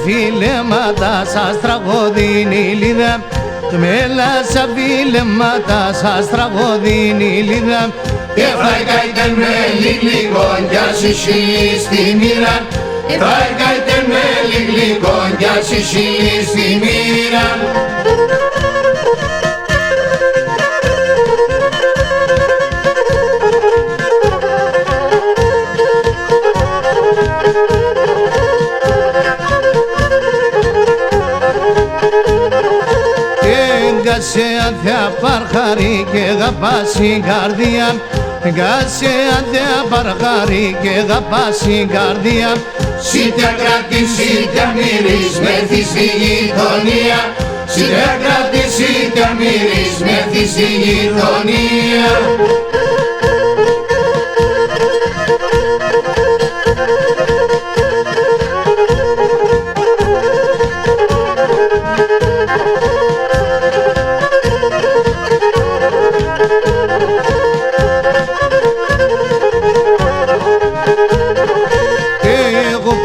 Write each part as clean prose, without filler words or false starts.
φιλέματα σας τραγωδίνει η λίδα. Του μέλασα φιλέματα σας τραγωδίνει η λίδα. Και φάικαϊτε με γλυκόνια συσίλη στη μοίρα. Και φάικαϊτε με γλυκόνια συσίλη στη μοίρα. Έγκασε ανθιά παρχάρι και αγαπάς η καρδία. Έγκασε ανθιά παρχάρι και αγαπάς η καρδία. Σίτια κράτη, σίτια μύρις, μεθείς στη γειτονία. Σίτια κράτη, σίτια μύρις, μεθείς στη γειτονία.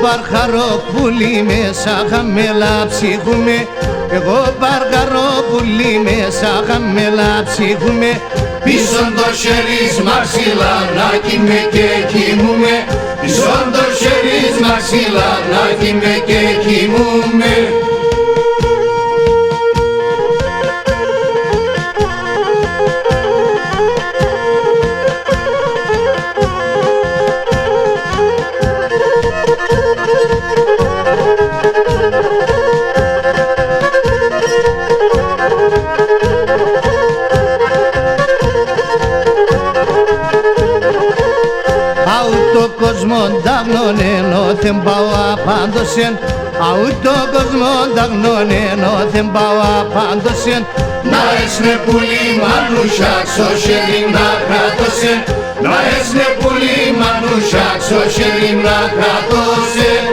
Παρχαρόπουλη μέσα χαμέλα ψυχούμε. Εγώ παρχαρόπουλη μέσα χαμέλα ψυχούμε. Πίσον το χέρις μαξιλά να κοιμέ και κοιμούμε. Πίσον το χέρις μαξιλά να κοιμέ και κοιμούμε. Αου το κόσμο νταγνώνεν όθεν πάω απάντωσεν. Αου το κόσμο νταγνώνεν όθεν πάω απάντωσεν. Να έσνε πουλί μανούσια ξω χέρι να κράτωσεν. Να έσνε πουλί μανούσια ξω χέρι να κράτωσεν.